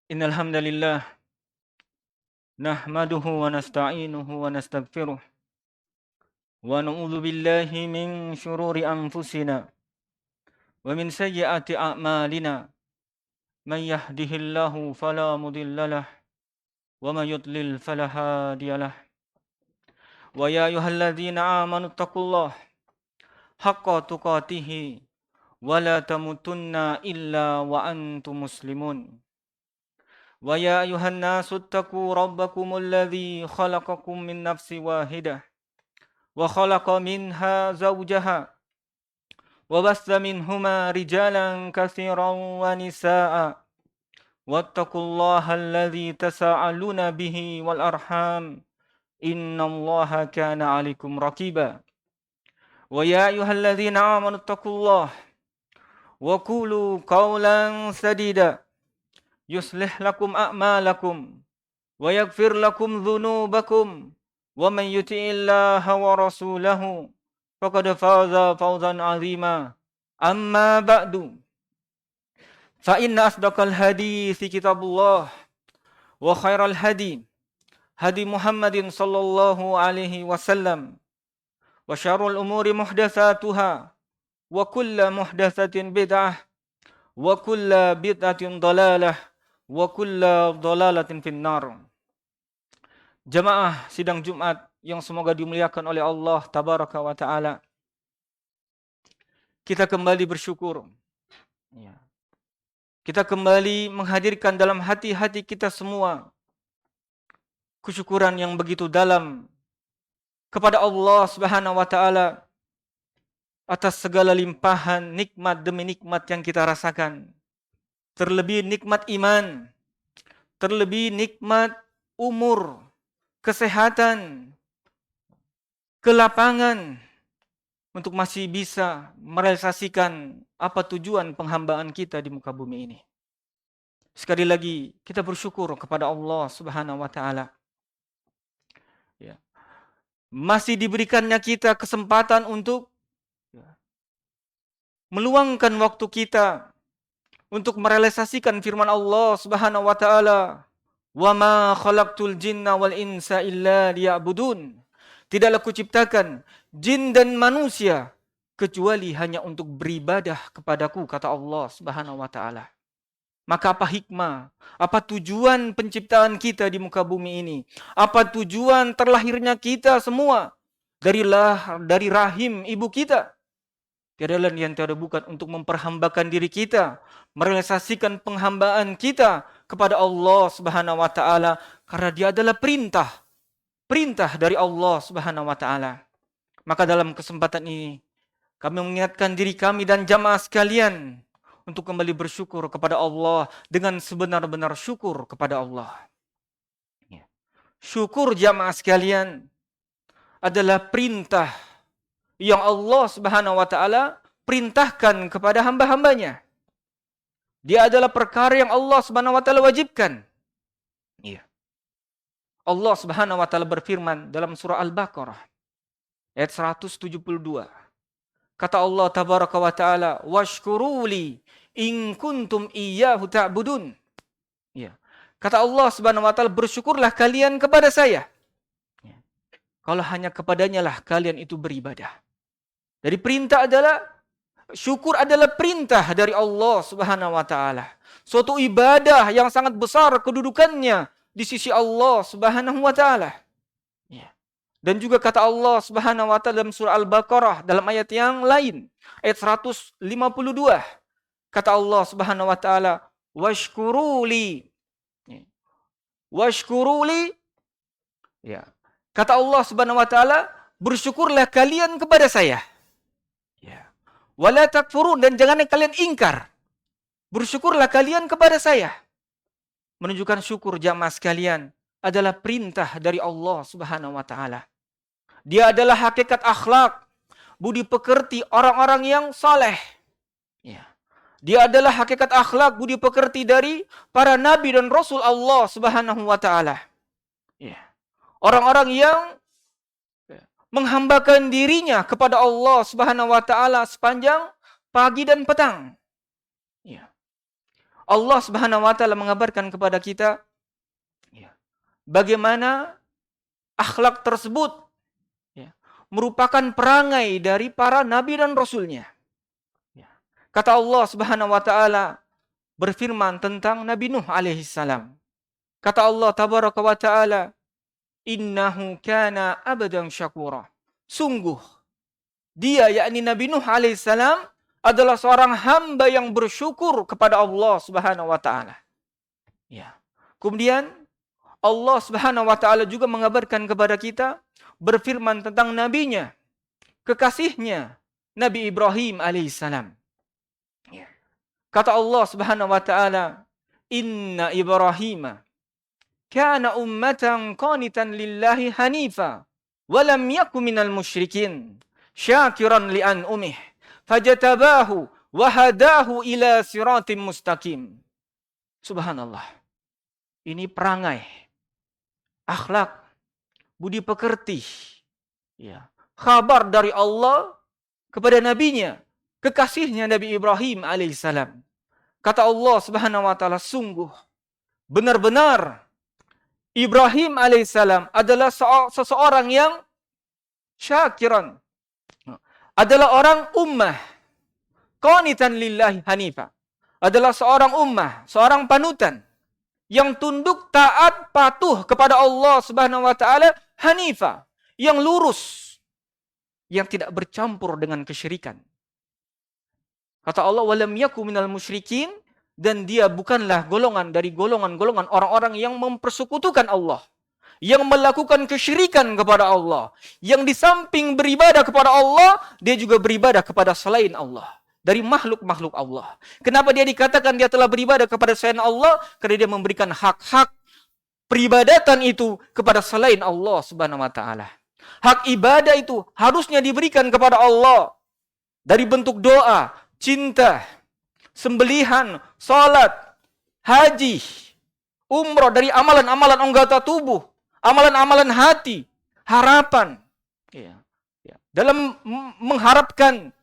Innal hamdalillah nahmaduhu wa nasta'inuhu wa nastaghfiruh wa na'udzu billahi min shururi anfusina wa min sayyiati a'malina man yahdihillahu fala mudhillalah wa man yudlil fala hadiyalah wa ya ayyuhalladzina amanu taqullaha haqqa tuqatih wa la tamutunna illa wa antum muslimun wa ya ayyuhan nasu taqu rabbakumul ladzi khalaqakum min nafsin wahidah وخلق منها زوجها وبث منهما رجالا كثيرا ونساء واتقوا الله الذي تساءلون به والأرحام إن الله كان عليكم رقيبا ويا أيها الذين آمنوا اتقوا الله وقولوا قولا سديدا يصلح لكم أعمالكم ويغفر لكم ذنوبكم ومن يطع الله ورسوله فقد فاز فوزا عظيما أما بعد فإن أصدق الحديث كتاب الله وخير الهدي هدي محمد صلى الله عليه وسلم وشر الأمور محدثاتها وكل محدثة بدعة وكل بدعة ضلالة وكل ضلالة في النار. Jamaah sidang Jumat yang semoga dimuliakan oleh Allah Tabaraka wa Ta'ala. Kita kembali bersyukur. Kita kembali menghadirkan dalam hati-hati kita semua kesyukuran yang begitu dalam kepada Allah Subhanahu wa Ta'ala atas segala limpahan nikmat demi nikmat yang kita rasakan. Terlebih nikmat iman, terlebih nikmat umur, kesehatan, kelapangan untuk masih bisa merealisasikan apa tujuan penghambaan kita di muka bumi ini. Sekali lagi kita bersyukur kepada Allah Subhanahu wa Ta'ala. Ya. Masih diberikannya kita kesempatan untuk meluangkan waktu kita untuk merealisasikan firman Allah Subhanahu wa Ta'ala. Wa ma khalaqtul jinna wal insa illa liya'budun. Tidaklah kuciptakan jin dan manusia kecuali hanya untuk beribadah kepadaku, kata Allah Subhanahu wa Ta'ala. Maka apa hikmah? Apa tujuan penciptaan kita di muka bumi ini? Apa tujuan terlahirnya kita semua dari rahim ibu kita? Tiada lain yang tiada bukan untuk memperhambakan diri kita, merealisasikan penghambaan kita kepada Allah Subhanahu wa Ta'ala, karena dia adalah perintah dari Allah Subhanahu wa Ta'ala. Maka dalam kesempatan ini kami mengingatkan diri kami dan jamaah sekalian untuk kembali bersyukur kepada Allah dengan sebenar-benar syukur kepada Allah. Syukur jamaah sekalian adalah perintah yang Allah Subhanahu wa Ta'ala perintahkan kepada hamba-hambanya. Dia adalah perkara yang Allah Subhanahu wa Ta'ala wajibkan. Iya. Allah Subhanahu wa Ta'ala berfirman dalam surah Al-Baqarah ayat 172. Kata Allah Tabaraka wa Ta'ala, "Washkuruli in kuntum iyyahu ta'budun." Iya. Kata Allah Subhanahu wa Ta'ala, bersyukurlah kalian kepada saya. Ya. Kalau hanya kepadanya lah kalian itu beribadah. Dari perintah adalah, syukur adalah perintah dari Allah Subhanahu wa Ta'ala. Suatu ibadah yang sangat besar kedudukannya di sisi Allah Subhanahu wa Ta'ala. Ya. Dan juga kata Allah Subhanahu wa Ta'ala dalam surah Al-Baqarah dalam ayat yang lain, ayat 152. Kata Allah Subhanahu wa Ta'ala, "Washkuruli." Washkuruli. Ya. Kata Allah Subhanahu wa Ta'ala, bersyukurlah kalian kepada saya. Ya. Wala takfurun, dan jangan kalian ingkar. Bersyukurlah kalian kepada saya. Menunjukkan syukur jamaah sekalian adalah perintah dari Allah Subhanahu wa Ta'ala. Dia adalah hakikat akhlak, budi pekerti orang-orang yang saleh. Ya. Dia adalah hakikat akhlak, budi pekerti dari para nabi dan rasul Allah Subhanahu wa Ta'ala. Ya. Orang-orang yang menghambakan dirinya kepada Allah Subhanahu wa Ta'ala sepanjang pagi dan petang. Ya. Allah Subhanahu wa taala mengabarkan kepada kita ya, bagaimana akhlak tersebut ya, merupakan perangai dari para nabi dan rasulnya. Ya. Kata Allah Subhanahu wa taala berfirman tentang Nabi Nuh alaihi salam. Kata Allah tabaraka wa taala, "Innahu kana abdan syakura." Sungguh dia, yakni Nabi Nuh alaihi salam, adalah seorang hamba yang bersyukur kepada Allah Subhanahu wa taala. Ya. Kemudian Allah Subhanahu wa taala juga mengabarkan kepada kita berfirman tentang nabinya, kekasihnya Nabi Ibrahim alaihissalam. Ya. Kata Allah Subhanahu wa taala, "Inna Ibrahim kana ummatan qanitan lillahi hanifa wa lam yakun minal musyrikin syakiran li an'umih fajatabahu wa hadahu ila siratim mustaqim." Subhanallah. Ini perangai, akhlak, budi pekerti, ya, kabar dari Allah kepada nabinya, kekasihnya Nabi Ibrahim alaihissalam. Kata Allah Subhanahu wa taala, sungguh benar-benar Ibrahim alaihissalam adalah seseorang yang syakiran, adalah orang ummah, qanitan lillahi hanifa, adalah seorang ummah, seorang panutan yang tunduk taat patuh kepada Allah Subhanahu wa taala, hanifa, yang lurus, yang tidak bercampur dengan kesyirikan. Kata Allah, walam yaku minal musyrikin, dan dia bukanlah golongan dari golongan-golongan orang-orang yang mempersekutukan Allah, yang melakukan kesyirikan kepada Allah, yang di samping beribadah kepada Allah, dia juga beribadah kepada selain Allah. Dari makhluk-makhluk Allah. Kenapa dia dikatakan dia telah beribadah kepada selain Allah? Karena dia memberikan hak-hak peribadatan itu kepada selain Allah Subhanahu wa taala. Hak ibadah itu harusnya diberikan kepada Allah dari bentuk doa, cinta, sembelihan, salat, haji, umrah, dari amalan-amalan anggota tubuh, amalan-amalan hati, harapan. Ya. Dalam mengharapkan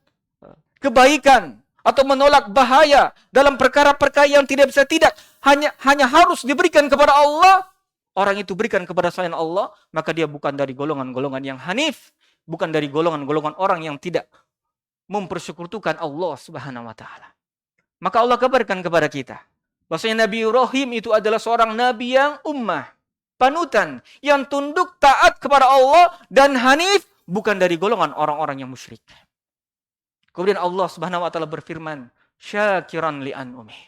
kebaikan atau menolak bahaya dalam perkara-perkara yang tidak bisa tidak hanya harus diberikan kepada Allah, orang itu berikan kepada selain Allah, maka dia bukan dari golongan-golongan yang hanif, bukan dari golongan-golongan orang yang tidak mempersekutukan Allah Subhanahu wa taala. Maka Allah kabarkan kepada kita bahwasanya Nabi Ibrahim itu adalah seorang nabi yang ummah, panutan, yang tunduk taat kepada Allah dan hanif, bukan dari golongan orang-orang yang musyrik. Kemudian Allah Subhanahu wa taala berfirman, syakiran li an'umih.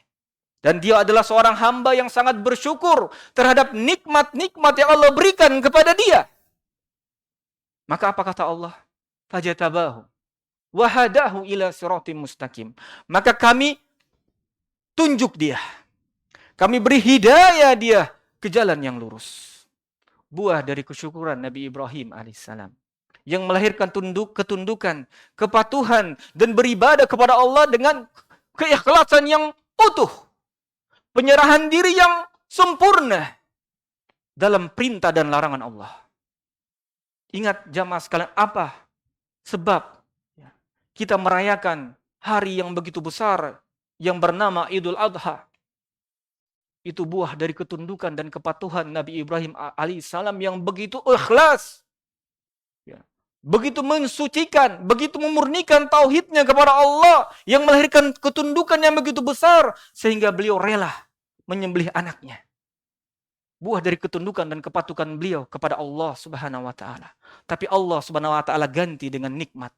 Dan dia adalah seorang hamba yang sangat bersyukur terhadap nikmat-nikmat yang Allah berikan kepada dia. Maka apa kata Allah? Fajatabahu wa hadahu ila siratim mustaqim. Maka kami tunjuk dia. Kami beri hidayah dia ke jalan yang lurus. Buah dari kesyukuran Nabi Ibrahim alaihissalam, yang melahirkan ketundukan, kepatuhan, dan beribadah kepada Allah dengan keikhlasan yang utuh. Penyerahan diri yang sempurna dalam perintah dan larangan Allah. Ingat jamaah sekalian, apa sebab kita merayakan hari yang begitu besar yang bernama Idul Adha? Itu buah dari ketundukan dan kepatuhan Nabi Ibrahim alaihissalam yang begitu ikhlas. Begitu mensucikan, begitu memurnikan tauhidnya kepada Allah, yang melahirkan ketundukan yang begitu besar sehingga beliau rela menyembelih anaknya. Buah dari ketundukan dan kepatuhan beliau kepada Allah Subhanahu wa taala. Tapi Allah Subhanahu wa taala ganti dengan nikmat.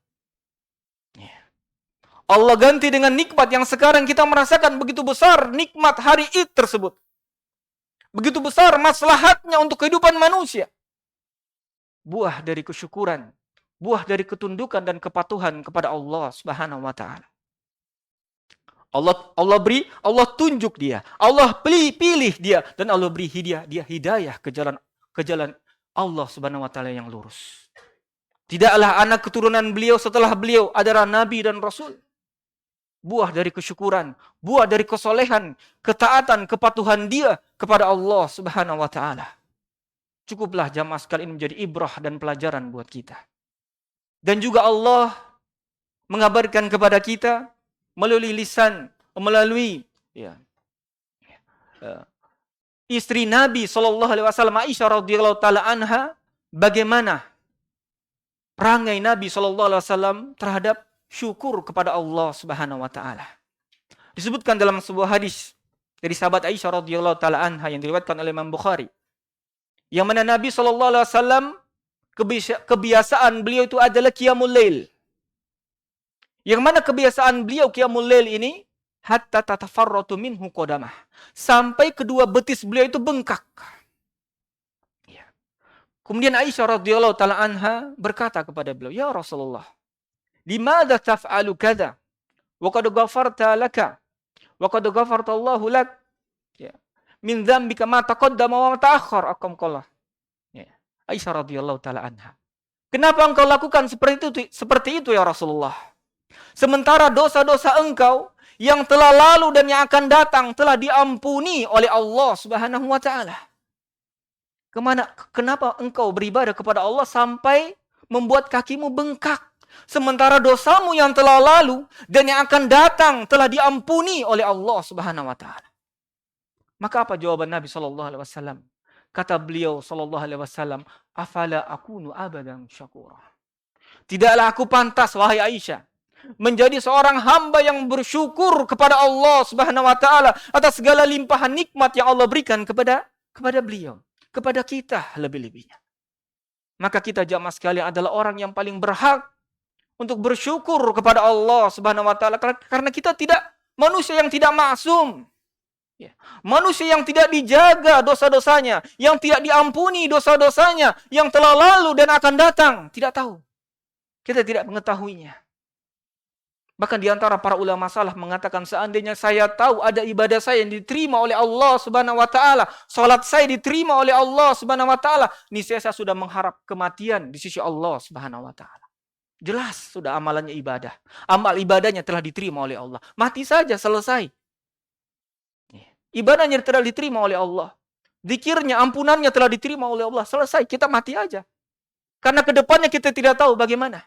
Allah ganti dengan nikmat yang sekarang kita merasakan begitu besar nikmat hari Id tersebut. Begitu besar maslahatnya untuk kehidupan manusia. Buah dari kesyukuran, buah dari ketundukan dan kepatuhan kepada Allah Subhanahu wa taala. Allah tunjuk dia, Allah pilih dia, dan Allah beri hidayah ke jalan Allah Subhanahu wa taala yang lurus. Tidaklah anak keturunan beliau setelah beliau adalah nabi dan rasul. Buah dari kesyukuran, buah dari kesolehan, ketaatan, kepatuhan dia kepada Allah Subhanahu wa taala. Cukuplah jamaah sekalian ini menjadi ibrah dan pelajaran buat kita. Dan juga Allah mengabarkan kepada kita melalui lisan, melalui eh, istri Nabi Shallallahu Alaihi Wasallam Aisyah radhiyallahu taala anha, bagaimana perangai Nabi Shallallahu Alaihi Wasallam terhadap syukur kepada Allah Subhanahu Wa Taala. Disebutkan dalam sebuah hadis dari sahabat Aisyah radhiyallahu taala anha yang diriwayatkan oleh Imam Bukhari, yang mana Nabi Shallallahu Alaihi Wasallam kebiasaan beliau itu adalah qiyamul lail. Yang mana kebiasaan beliau qiyamul lail ini hatta tatafarratu minhu qadamah, sampai kedua betis beliau itu bengkak. Ya. Kemudian Aisyah radhiyallahu taala anha berkata kepada beliau, "Ya Rasulullah, limadza taf'alu kadza? Wa qad ghafarta laka wa qad ghafarta Allahu lak." Ya. Min dzambika ma taqaddama wa ma ta'akhkhar, aqamkallah. Ya. Aisyah radhiyallahu taala anha, "Kenapa engkau lakukan seperti itu ya Rasulullah? Sementara dosa-dosa engkau yang telah lalu dan yang akan datang telah diampuni oleh Allah Subhanahu wa taala. Kenapa engkau beribadah kepada Allah sampai membuat kakimu bengkak? Sementara dosamu yang telah lalu dan yang akan datang telah diampuni oleh Allah Subhanahu wa taala." Maka apa jawaban Nabi sallallahu alaihi wasallam? Kata beliau sallallahu alaihi wasallam, "Afala akunu abadan syakura." Tidaklah aku pantas, wahai Aisyah, menjadi seorang hamba yang bersyukur kepada Allah Subhanahu wa taala atas segala limpahan nikmat yang Allah berikan kepada beliau, kepada kita lebih-lebihnya. Maka kita jamaah sekalian adalah orang yang paling berhak untuk bersyukur kepada Allah Subhanahu wa taala, karena kita tidak manusia yang tidak maksum. Ya. Manusia yang tidak dijaga dosa-dosanya, yang tidak diampuni dosa-dosanya, yang telah lalu dan akan datang, tidak tahu. Kita tidak mengetahuinya. Bahkan di antara para ulama salaf mengatakan, seandainya saya tahu ada ibadah saya yang diterima oleh Allah Subhanahu wa taala, salat saya diterima oleh Allah Subhanahu wa taala, niscaya saya sudah mengharap kematian di sisi Allah Subhanahu wa taala. Jelas sudah amalannya ibadah. Amal ibadahnya telah diterima oleh Allah. Mati saja selesai. Ibadahnya telah diterima oleh Allah. Zikirnya, ampunannya telah diterima oleh Allah. Selesai, kita mati aja. Karena kedepannya kita tidak tahu bagaimana.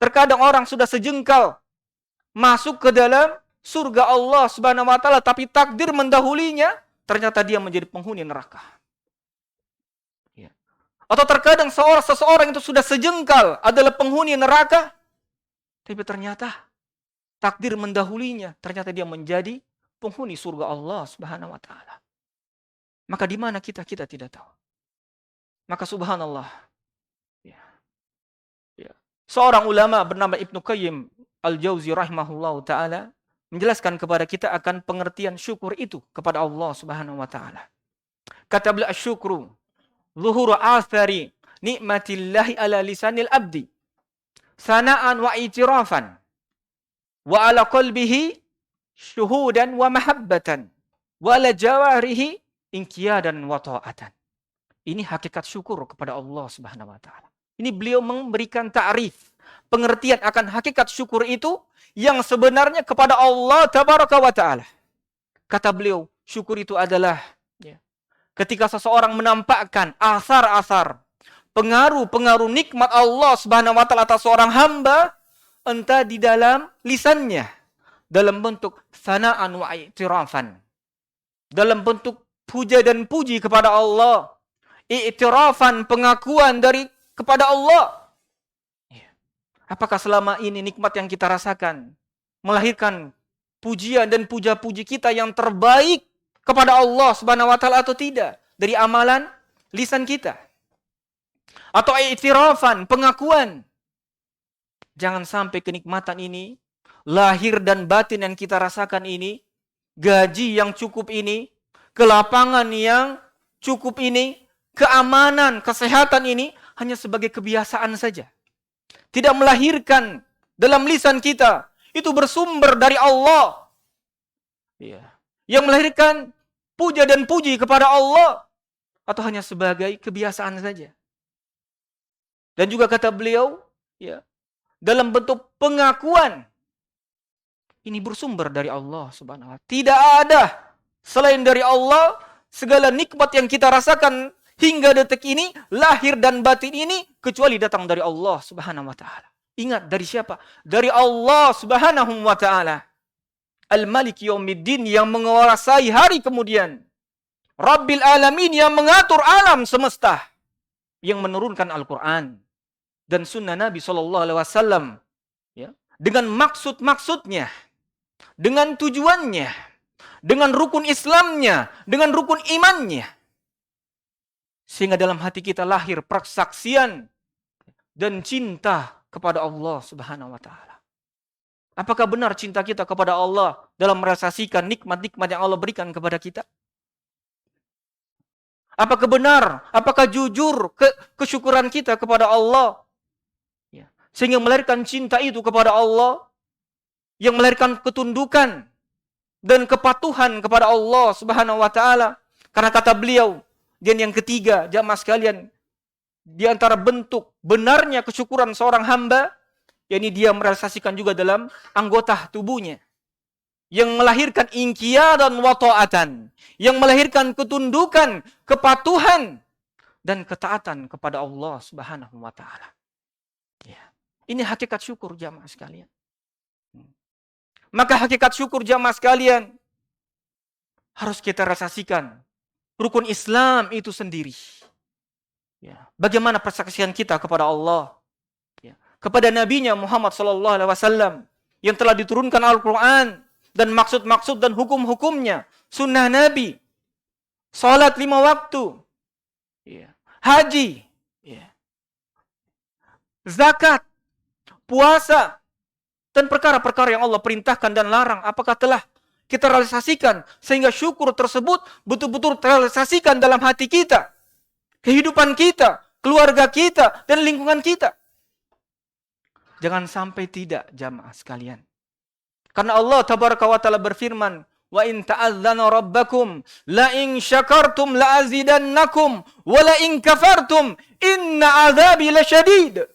Terkadang orang sudah sejengkal masuk ke dalam surga Allah Subhanahu wa taala, tapi takdir mendahulinya, ternyata dia menjadi penghuni neraka. Ya. Atau terkadang seseorang itu sudah sejengkal adalah penghuni neraka, tapi ternyata takdir mendahulinya, ternyata dia menjadi penghuni surga Allah Subhanahu wa taala. Maka di mana kita tidak tahu. Maka subhanallah. Seorang ulama bernama Ibnu Qayyim Al-Jauzi rahimahullahu taala menjelaskan kepada kita akan pengertian syukur itu kepada Allah Subhanahu wa taala. Kata beliau, "Syukru zuhuru athari nikmatillahi ala lisanil abdi sana'an wa itirafan wa ala qalbihi syuhudan wa mahabbatan wa ala jawarihi inqiyadan wa ta'atan." Ini hakikat syukur kepada Allah Subhanahu wa taala. Ini beliau memberikan ta'rif, pengertian akan hakikat syukur itu yang sebenarnya kepada Allah Tabaraka wa Ta'ala. Kata beliau, syukur itu adalah ketika seseorang menampakkan asar-asar, pengaruh-pengaruh nikmat Allah Subhanahu wa Ta'ala atas seorang hamba, entah di dalam lisannya, dalam bentuk sana'an wa i'tirafan, dalam bentuk puja dan puji kepada Allah, i'tirafan, pengakuan kepada Allah. Apakah selama ini nikmat yang kita rasakan melahirkan pujian dan puja-puji kita yang terbaik kepada Allah Subhanahu wa taala atau tidak dari amalan lisan kita? Atau i'tirafan, pengakuan. Jangan sampai kenikmatan ini, lahir dan batin yang kita rasakan ini, gaji yang cukup ini, kelapangan yang cukup ini, keamanan, kesehatan ini hanya sebagai kebiasaan saja. Tidak melahirkan dalam lisan kita. Itu bersumber dari Allah. Yang melahirkan puja dan puji kepada Allah. Atau hanya sebagai kebiasaan saja. Dan juga kata beliau, dalam bentuk pengakuan. Ini bersumber dari Allah Subhanahu wa taala. Tidak ada selain dari Allah, segala nikmat yang kita rasakan hingga detik ini, lahir dan batin ini, kecuali datang dari Allah Subhanahu wa ta'ala. Ingat, dari siapa? Dari Allah Subhanahu wa ta'ala. Al-Malik Yaumiddin yang menguasai hari kemudian. Rabbil Alamin yang mengatur alam semesta. Yang menurunkan Al-Quran dan sunnah Nabi SAW. Ya, dengan maksud-maksudnya. Dengan tujuannya. Dengan rukun Islamnya. Dengan rukun imannya. Sehingga dalam hati kita lahir persaksian dan cinta kepada Allah Subhanahu wa taala. Apakah benar cinta kita kepada Allah dalam merasakan nikmat-nikmat yang Allah berikan kepada kita? Apakah benar? Apakah jujur kesyukuran kita kepada Allah? Ya. Sehingga melahirkan cinta itu kepada Allah, yang melahirkan ketundukan dan kepatuhan kepada Allah Subhanahu wa taala. Karena kata beliau, dan yang ketiga, jamaah sekalian, di antara bentuk benarnya kesyukuran seorang hamba, yakni dia merealisasikan juga dalam anggota tubuhnya. Yang melahirkan inqiyadan wa ta'atan. Yang melahirkan ketundukan, kepatuhan, dan ketaatan kepada Allah Subhanahu wa ta'ala. Ya. Ini hakikat syukur jamaah sekalian. Maka hakikat syukur jamaah sekalian harus kita rasakan. Rukun Islam itu sendiri. Ya. Bagaimana persaksian kita kepada Allah. Ya. Kepada Nabi-Nya Muhammad SAW. Yang telah diturunkan Al-Quran. Dan maksud-maksud dan hukum-hukumnya. Sunnah Nabi. Salat 5 waktu. Ya. Haji. Ya. Zakat. Puasa. Dan perkara-perkara yang Allah perintahkan dan larang. Apakah telah kita realisasikan. Sehingga syukur tersebut betul-betul terrealisasikan dalam hati kita. Kehidupan kita. Keluarga kita. Dan lingkungan kita. Jangan sampai tidak jamaah sekalian. Karena Allah tabaraka wa ta'ala berfirman, wa in ta'adzana rabbakum la in syakartum la azidannakum wa la in kafartum inna azabi lasyadid.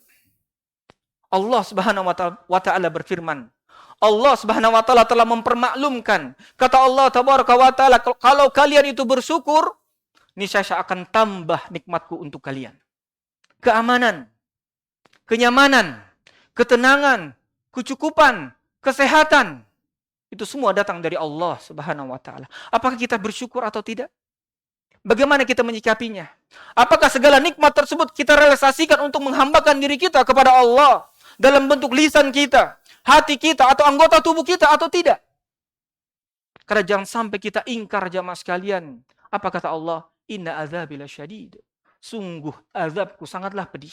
Allah Subhanahu wa ta'ala berfirman, Allah Subhanahu wa ta'ala telah mempermaklumkan, kata Allah tabaraka wa ta'ala, kalau kalian itu bersyukur, niscaya saya akan tambah nikmatku untuk kalian. Keamanan, kenyamanan, ketenangan, kecukupan, kesehatan, itu semua datang dari Allah Subhanahu wa ta'ala. Apakah kita bersyukur atau tidak? Bagaimana kita menyikapinya? Apakah segala nikmat tersebut kita realisasikan untuk menghambakan diri kita kepada Allah dalam bentuk lisan kita, hati kita, atau anggota tubuh kita atau tidak? Karena jangan sampai kita ingkar jamaah sekalian. Apa kata Allah? Inna azabi lasyadid. Sungguh azabku sangatlah pedih.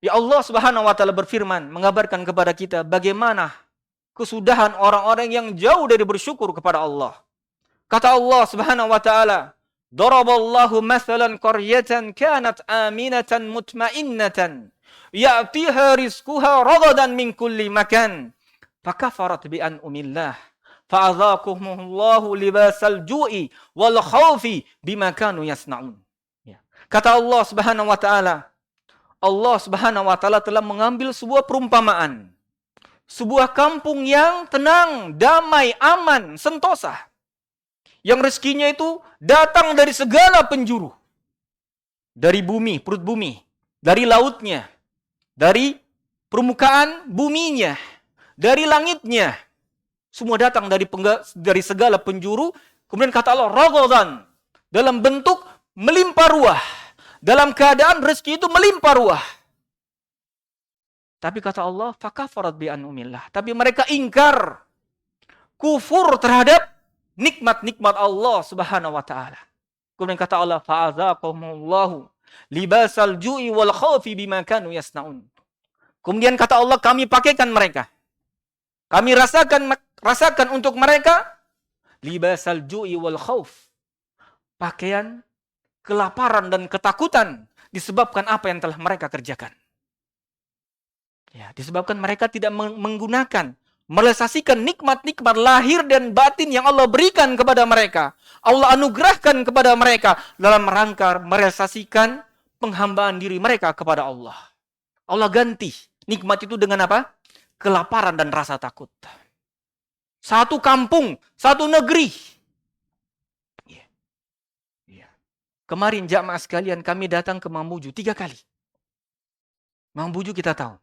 Ya Allah Subhanahu wa ta'ala berfirman, mengabarkan kepada kita bagaimana kesudahan orang-orang yang jauh dari bersyukur kepada Allah. Kata Allah Subhanahu wa ta'ala, Daraballahu mathalan qaryatan kanat aminatan mutmainnatan ya'tiha rizquha ragadan min kulli makan fakafarat bi an'umillah fa'adhaqahumullahu libasal ju'i wal khawfi bima kanu yasna'un. Kata Allah Subhanahu wa ta'ala, Allah Subhanahu wa ta'ala telah mengambil sebuah perumpamaan. Sebuah kampung yang tenang, damai, aman, sentosa. Yang rezekinya itu datang dari segala penjuru. Dari bumi, perut bumi. Dari lautnya. Dari permukaan buminya. Dari langitnya. Semua datang dari segala penjuru. Kemudian kata Allah, ragadan. Dalam bentuk melimpah ruah. Dalam keadaan rezeki itu melimpah ruah. Tapi kata Allah, fakafarat bi an'umillah. Tapi mereka ingkar, kufur terhadap nikmat-nikmat Allah Subhanahu wa ta'ala. Kemudian kata Allah, fa'adzaqahumullahu libasal ju'i wal khawfi bima kanu yasnaun. Kemudian kata Allah, kami pakaikan mereka. Kami rasakan untuk mereka libasal ju'i wal khawf. Pakaian kelaparan dan ketakutan disebabkan apa yang telah mereka kerjakan. Ya, disebabkan mereka tidak menggunakan, merealisasikan nikmat-nikmat lahir dan batin yang Allah berikan kepada mereka. Allah anugerahkan kepada mereka dalam rangka merealisasikan penghambaan diri mereka kepada Allah. Allah ganti nikmat itu dengan apa? Kelaparan dan rasa takut. Satu kampung, satu negeri. Kemarin jamaah sekalian kami datang ke Mamuju 3 kali. Mamuju kita tahu.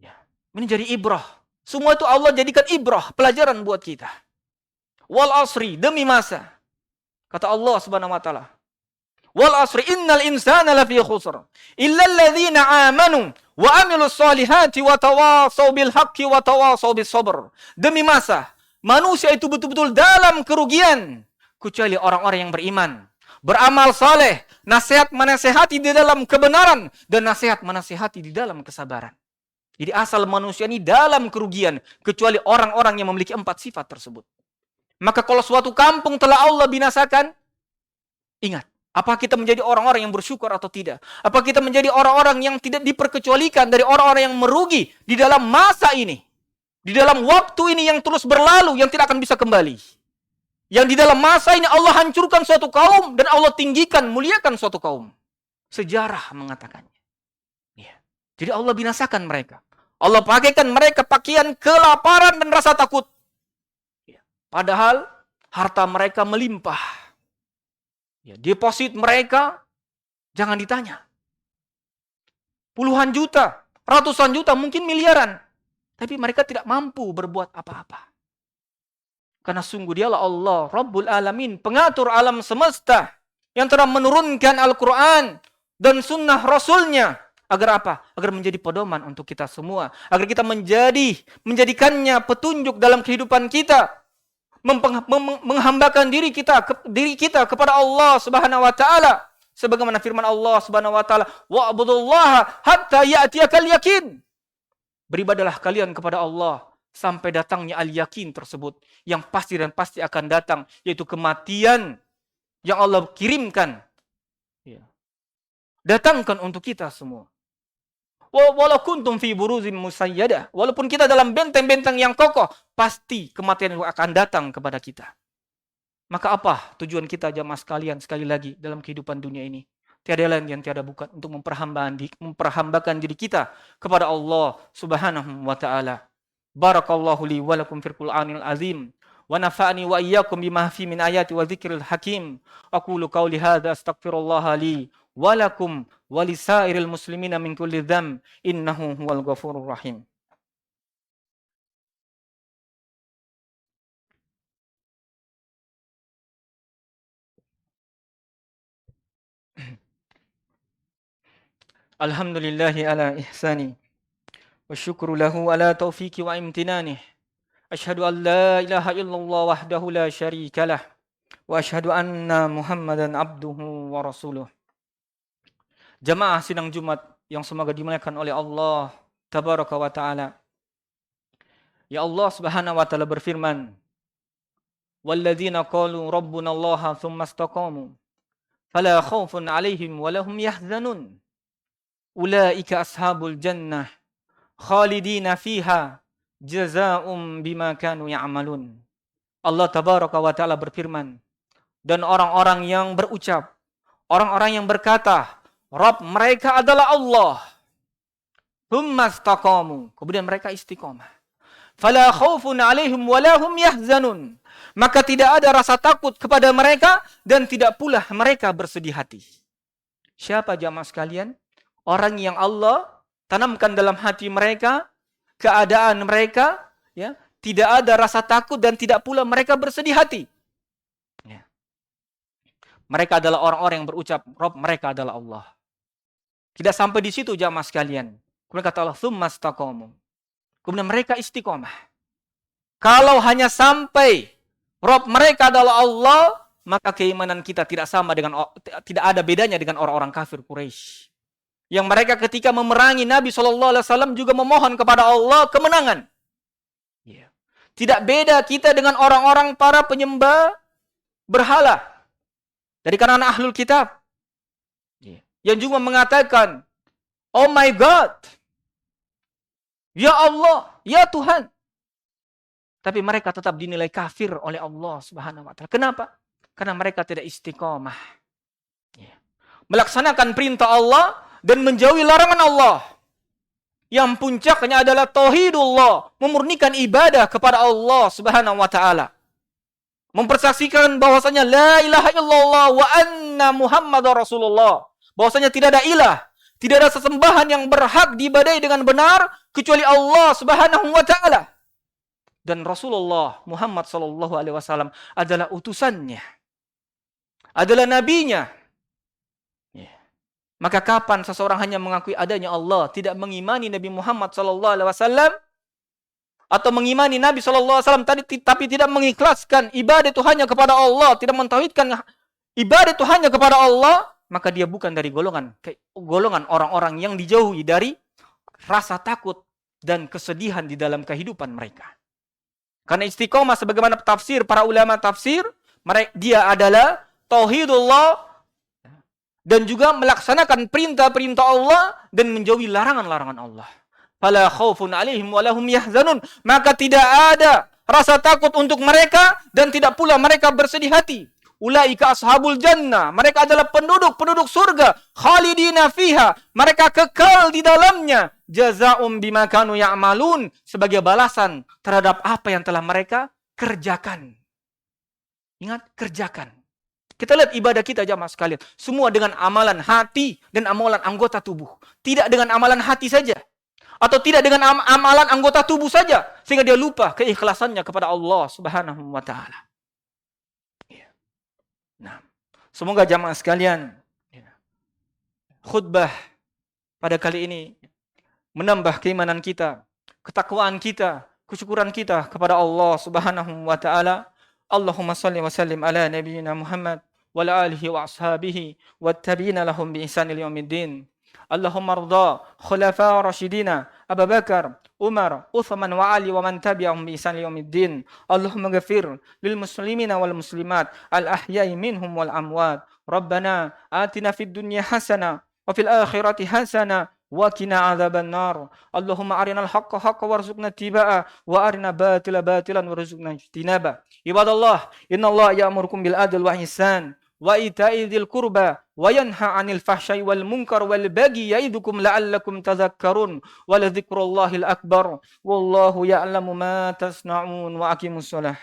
Ya. Ini jadi ibrah. Semua itu Allah jadikan ibrah, pelajaran buat kita. Wal asri, demi masa. Kata Allah Subhanahu wa taala. Wal asri innal insana lafi khusr illa alladhina amanu wa amilus solihati wa tawasaw bil haqqi wa tawasaw bis sabr. Demi masa, manusia itu betul-betul dalam kerugian kecuali orang-orang yang beriman, beramal saleh, nasihat menasihati di dalam kebenaran dan nasihat menasihati di dalam kesabaran. Jadi asal manusia ini dalam kerugian kecuali orang-orang yang memiliki 4 sifat tersebut. Maka kalau suatu kampung telah Allah binasakan, ingat, apa kita menjadi orang-orang yang bersyukur atau tidak? Apa kita menjadi orang-orang yang tidak diperkecualikan dari orang-orang yang merugi di dalam masa ini? Di dalam waktu ini yang terus berlalu, yang tidak akan bisa kembali. Yang di dalam masa ini Allah hancurkan suatu kaum dan Allah tinggikan, muliakan suatu kaum. Sejarah mengatakannya. Ya. Jadi Allah binasakan mereka. Allah pakaikan mereka pakaian kelaparan dan rasa takut. Padahal harta mereka melimpah. Ya, deposit mereka jangan ditanya. Puluhan juta, ratusan juta, mungkin miliaran. Tapi mereka tidak mampu berbuat apa-apa. Karena sungguh dialah Allah, Rabbul Alamin, pengatur alam semesta, yang telah menurunkan Al-Quran dan sunnah Rasulnya. Agar apa? Agar menjadi pedoman untuk kita semua. Agar kita menjadikannya petunjuk dalam kehidupan kita. Menghambakan diri kita kepada Allah Subhanahu wa taala sebagaimana firman Allah Subhanahu wa taala wa'budullaha hatta ya'tiyakal yakin. Beribadalah kalian kepada Allah sampai datangnya al-yakin tersebut yang pasti dan pasti akan datang, yaitu kematian yang Allah kirimkan. Ya. Datangkan untuk kita semua. Walau kuntum fi buruzin musayyadah, walaupun kita dalam benteng-benteng yang kokoh, pasti kematian itu akan datang kepada kita. Maka apa tujuan kita jamaah sekalian sekali lagi dalam kehidupan dunia ini? Tiada lain yang tiada bukan untuk memperhambakan diri kita kepada Allah Subhanahu wa taala. Barakallahu li wa lakum fil Qur'anil azim wa nafa'ani wa iyyakum bima fi min ayati wa dzikril hakim. Aqulu qauli hadza astaghfirullaha li walakum walisairil muslimina min kulli dzam innahu huwal ghafurur rahim. Alhamdulillahi ala ihsani wa syukru lahu ala taufiqi wa imtinanih. Asyhadu an la ilaha illallah wahdahu la syarikalah wa asyhadu anna Muhammadan abduhu wa rasuluh. Jamaah sidang Jumat yang semoga dimuliakan oleh Allah Tabaraka wa Ta'ala. Ya Allah Subhanahu wa Ta'ala berfirman, "Walladzina qalu rabbuna Allah tsumma istaqamu fala khaufun 'alaihim wa lahum yahzanun. Ulaika ashabul jannah khalidina fiha jazaa'um bima kanu ya'malun." Allah Tabaraka wa Ta'ala berfirman, dan orang-orang yang berucap, orang-orang yang berkata, Rabb mereka adalah Allah. Tsumma istaqamu, kemudian mereka istiqomah. Fala khaufun 'alaihim wa lahum yahzanun. Maka tidak ada rasa takut kepada mereka dan tidak pula mereka bersedih hati. Siapa jamaah sekalian? Orang yang Allah tanamkan dalam hati mereka keadaan mereka, ya, tidak ada rasa takut dan tidak pula mereka bersedih hati. Ya. Mereka adalah orang-orang yang berucap, Rabb mereka adalah Allah. Tidak sampai di situ jamaah sekalian. Kemudian kata Allah, tsumma istaqamu. Kemudian mereka istiqomah. Kalau hanya sampai Rabb mereka adalah Allah, maka keimanan kita tidak tidak ada bedanya dengan orang-orang kafir Quraisy. Yang mereka ketika memerangi Nabi SAW juga memohon kepada Allah kemenangan. Yeah. Tidak beda kita dengan orang-orang para penyembah berhala dari kalangan ahlul kitab. Yeah. Yang juga mengatakan, oh my God, ya Allah, ya Tuhan. Tapi mereka tetap dinilai kafir oleh Allah Subhanahu wa Ta'ala. Kenapa? Karena mereka tidak istiqomah. Yeah. Melaksanakan perintah Allah dan menjauhi larangan Allah. Yang puncaknya adalah tauhidullah, memurnikan ibadah kepada Allah Subhanahu wa Ta'ala. Mempersaksikan bahwasanya la ilaha illallah wa anna Muhammadar Rasulullah. Bahwasanya tidak ada ilah, tidak ada sesembahan yang berhak diibadahi dengan benar kecuali Allah Subhanahu wa Ta'ala. dan Rasulullah Muhammad sallallahu alaihi wasallam adalah utusannya, adalah nabinya. Ya. Maka kapan seseorang hanya mengakui adanya Allah, tidak mengimani Nabi Muhammad sallallahu alaihi wasallam, atau mengimani Nabi sallallahu alaihi wasallam tapi tidak mengikhlaskan ibadah itu hanya kepada Allah, tidak mentauhidkan ibadah itu hanya kepada Allah, maka dia bukan dari golongan orang-orang yang dijauhi dari rasa takut dan kesedihan di dalam kehidupan mereka. Karena istiqomah sebagaimana tafsir para ulama tafsir, dia adalah tauhidullah dan juga melaksanakan perintah-perintah Allah dan menjauhi larangan-larangan Allah. Fala khaufun 'alaihim wa lahum yahzanun. Maka tidak ada rasa takut untuk mereka dan tidak pula mereka bersedih hati. Ulaika ashabul jannah. Mereka adalah penduduk surga. Khalidina fiha. Mereka kekal di dalamnya. Jazaa'um bima kanu ya'malun. Sebagai balasan terhadap apa yang telah mereka kerjakan. Ingat, kerjakan. Kita lihat ibadah kita jamaah sekalian. Semua dengan amalan hati dan amalan anggota tubuh. Tidak dengan amalan hati saja. Atau tidak dengan amalan anggota tubuh saja. Sehingga dia lupa keikhlasannya kepada Allah subhanahu wa ta'ala. Nah, semoga jamaah sekalian, khutbah pada kali ini menambah keimanan kita, ketakwaan kita, kesyukuran kita kepada Allah subhanahu wa ta'ala. Allahumma salli wa sallim ala nabiyyina Muhammad wa ala alihi wa ashabihi wa tabi'ina lahum bi ihsan ila yaumiddin. Allahumma arda khulafa rasyidina Abu Bakar, Umar, Uthman wa Ali wa man tabi'ahum bi ihsan ila yaumiddin. Allahumma ghafir lil muslimina wal muslimat al ahya'i minhum wal amwat. Rabbana atina fid dunya hasanah wa fil akhirati hasanah wa qina adzaban nar. Allahumma arinal haqqa haqqan warzuqna ittiba'ah wa arina batila batilan warzuqna ijtinaba. Ibadallah, innallaha ya'murukum bil adli wa ihsan wa ita'i dzil qurba wa yanha 'anil fahsya'i wal munkar wal bagyi ya'idukum la'allakum tadhakkarun wa la dzikrullahil akbar wallahu ya'lamu ma tasna'un wa aqimus shalah.